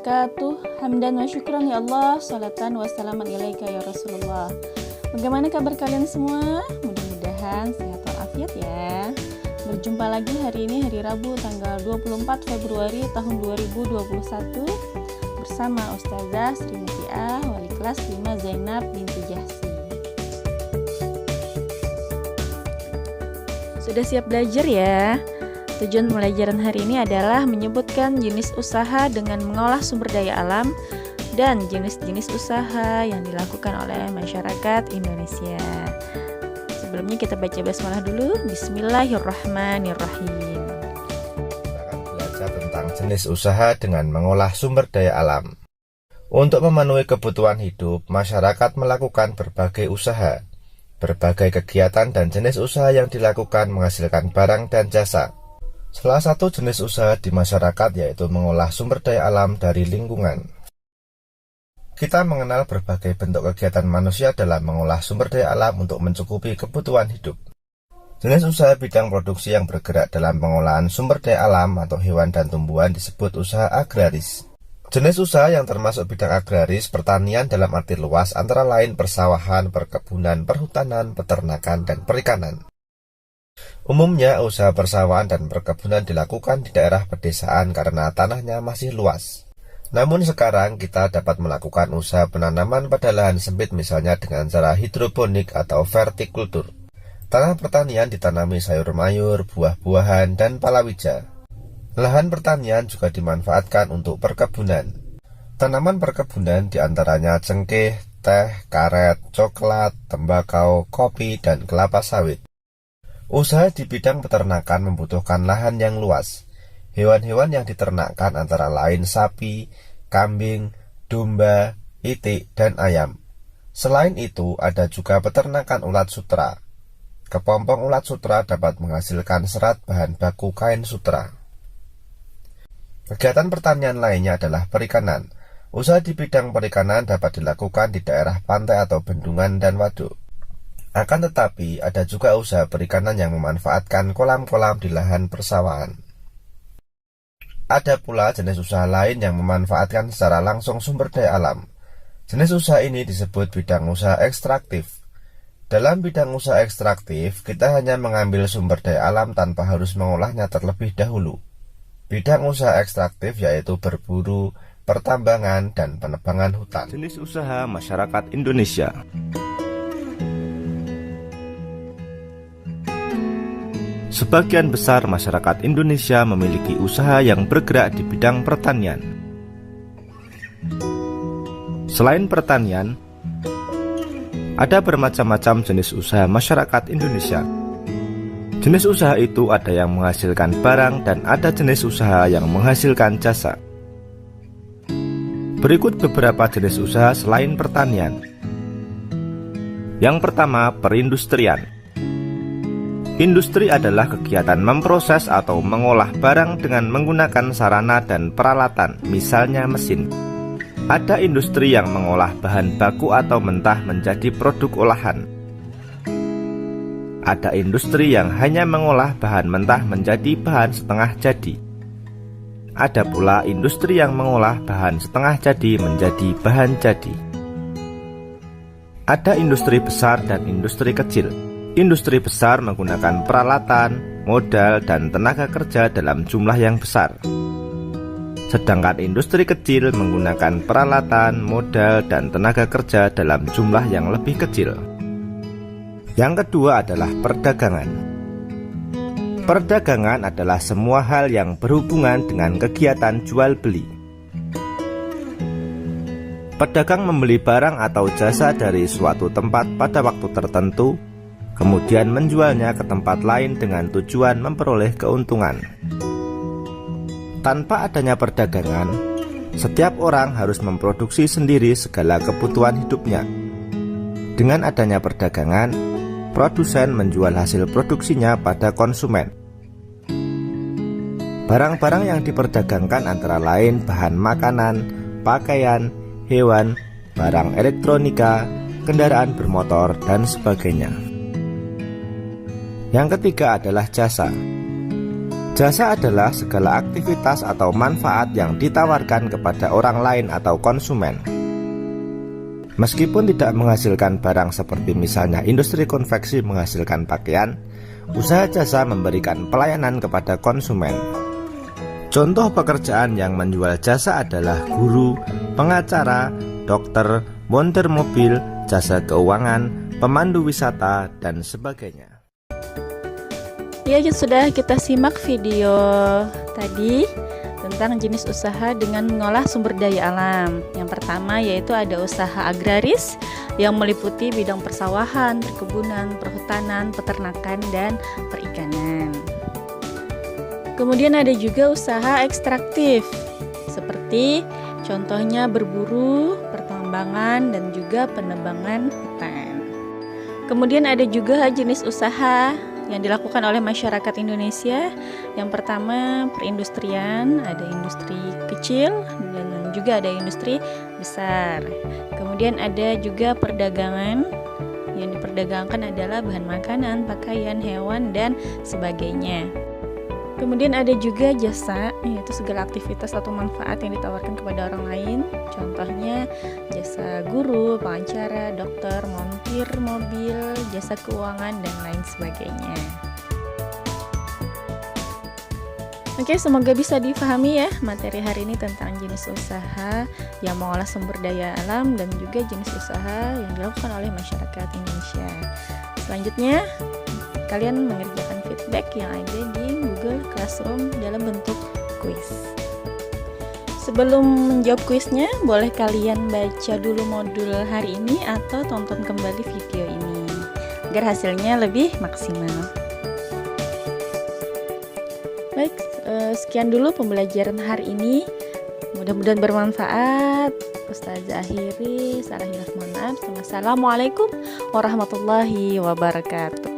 wabarakatuh. Hamdan wa syukran ya Allah, salatan wa salaman ilaika ya Rasulullah. Bagaimana kabar kalian semua? Mudah-mudahan sehat walafiat ya. Berjumpa lagi hari ini, hari Rabu tanggal 24 Februari tahun 2021 bersama Ustazah Sri Mutia, wali kelas 5 Zainab binti Jahsi. Sudah siap belajar ya? Tujuan pembelajaran hari ini adalah menyebutkan jenis usaha dengan mengolah sumber daya alam dan jenis-jenis usaha yang dilakukan oleh masyarakat Indonesia. Sebelumnya kita baca basmalah dulu. Bismillahirrahmanirrahim. Kita akan belajar tentang jenis usaha dengan mengolah sumber daya alam. Untuk memenuhi kebutuhan hidup, masyarakat melakukan berbagai usaha. Berbagai kegiatan dan jenis usaha yang dilakukan menghasilkan barang dan jasa. Salah satu jenis usaha di masyarakat yaitu mengolah sumber daya alam dari lingkungan. Kita mengenal berbagai bentuk kegiatan manusia dalam mengolah sumber daya alam untuk mencukupi kebutuhan hidup. Jenis usaha bidang produksi yang bergerak dalam pengolahan sumber daya alam atau hewan dan tumbuhan disebut usaha agraris. Jenis usaha yang termasuk bidang agraris pertanian dalam arti luas antara lain persawahan, perkebunan, perhutanan, peternakan, dan perikanan. Umumnya usaha persawahan dan perkebunan dilakukan di daerah pedesaan karena tanahnya masih luas. Namun sekarang kita dapat melakukan usaha penanaman pada lahan sempit misalnya dengan cara hidroponik atau vertikultur. Tanah pertanian ditanami sayur mayur, buah-buahan, dan palawija. Lahan pertanian juga dimanfaatkan untuk perkebunan. Tanaman perkebunan diantaranya cengkeh, teh, karet, coklat, tembakau, kopi, dan kelapa sawit. Usaha di bidang peternakan membutuhkan lahan yang luas. Hewan-hewan yang diternakkan antara lain sapi, kambing, domba, itik, dan ayam. Selain itu, ada juga peternakan ulat sutra. Kepompong ulat sutra dapat menghasilkan serat bahan baku kain sutra. Kegiatan pertanian lainnya adalah perikanan. Usaha di bidang perikanan dapat dilakukan di daerah pantai atau bendungan dan waduk. Akan tetapi, ada juga usaha perikanan yang memanfaatkan kolam-kolam di lahan persawahan. Ada pula jenis usaha lain yang memanfaatkan secara langsung sumber daya alam. Jenis usaha ini disebut bidang usaha ekstraktif. Dalam bidang usaha ekstraktif, kita hanya mengambil sumber daya alam tanpa harus mengolahnya terlebih dahulu. Bidang usaha ekstraktif yaitu berburu, pertambangan, dan penebangan hutan. Jenis usaha masyarakat Indonesia. Sebagian besar masyarakat Indonesia memiliki usaha yang bergerak di bidang pertanian. Selain pertanian, ada bermacam-macam jenis usaha masyarakat Indonesia. Jenis usaha itu ada yang menghasilkan barang dan ada jenis usaha yang menghasilkan jasa. Berikut beberapa jenis usaha selain pertanian. Yang pertama, perindustrian. Industri adalah kegiatan memproses atau mengolah barang dengan menggunakan sarana dan peralatan, misalnya mesin. Ada industri yang mengolah bahan baku atau mentah menjadi produk olahan. Ada industri yang hanya mengolah bahan mentah menjadi bahan setengah jadi. Ada pula industri yang mengolah bahan setengah jadi menjadi bahan jadi. Ada industri besar dan industri kecil. Industri besar menggunakan peralatan, modal, dan tenaga kerja dalam jumlah yang besar. Sedangkan industri kecil menggunakan peralatan, modal, dan tenaga kerja dalam jumlah yang lebih kecil. Yang kedua adalah perdagangan. Perdagangan adalah semua hal yang berhubungan dengan kegiatan jual beli. Pedagang membeli barang atau jasa dari suatu tempat pada waktu tertentu, kemudian menjualnya ke tempat lain dengan tujuan memperoleh keuntungan. Tanpa adanya perdagangan, setiap orang harus memproduksi sendiri segala kebutuhan hidupnya. Dengan adanya perdagangan, produsen menjual hasil produksinya pada konsumen. Barang-barang yang diperdagangkan antara lain bahan makanan, pakaian, hewan, barang elektronika, kendaraan bermotor, dan sebagainya. Yang ketiga adalah jasa. Jasa adalah segala aktivitas atau manfaat yang ditawarkan kepada orang lain atau konsumen. Meskipun tidak menghasilkan barang seperti misalnya industri konveksi menghasilkan pakaian, usaha jasa memberikan pelayanan kepada konsumen. Contoh pekerjaan yang menjual jasa adalah guru, pengacara, dokter, montir mobil, jasa keuangan, pemandu wisata, dan sebagainya. Ya, sudah kita simak video tadi tentang jenis usaha dengan mengolah sumber daya alam. Yang pertama yaitu ada usaha agraris yang meliputi bidang persawahan, perkebunan, perhutanan, peternakan, dan perikanan. Kemudian ada juga usaha ekstraktif seperti contohnya berburu, pertambangan, dan juga penebangan hutan. Kemudian ada juga jenis usaha yang dilakukan oleh masyarakat Indonesia. Yang pertama perindustrian, ada industri kecil dan juga ada industri besar. Kemudian ada juga perdagangan, yang diperdagangkan adalah bahan makanan, pakaian, hewan, dan sebagainya. Kemudian ada juga jasa, yaitu segala aktivitas atau manfaat yang ditawarkan kepada orang lain. Contohnya jasa guru, pengacara, dokter, montir mobil, jasa keuangan, dan lain sebagainya. Oke, semoga bisa difahami ya materi hari ini tentang jenis usaha yang mengolah sumber daya alam dan juga jenis usaha yang dilakukan oleh masyarakat Indonesia. Selanjutnya, kalian mengerjakan feedback yang ada di Google Classroom dalam bentuk kuis. Sebelum menjawab kuisnya, boleh kalian baca dulu modul hari ini atau tonton kembali video ini agar hasilnya lebih maksimal. Baik, sekian dulu pembelajaran hari ini. Mudah-mudahan bermanfaat. Ustazah akhiri, salah hilaf mohon maaf. Wassalamualaikum warahmatullahi wabarakatuh.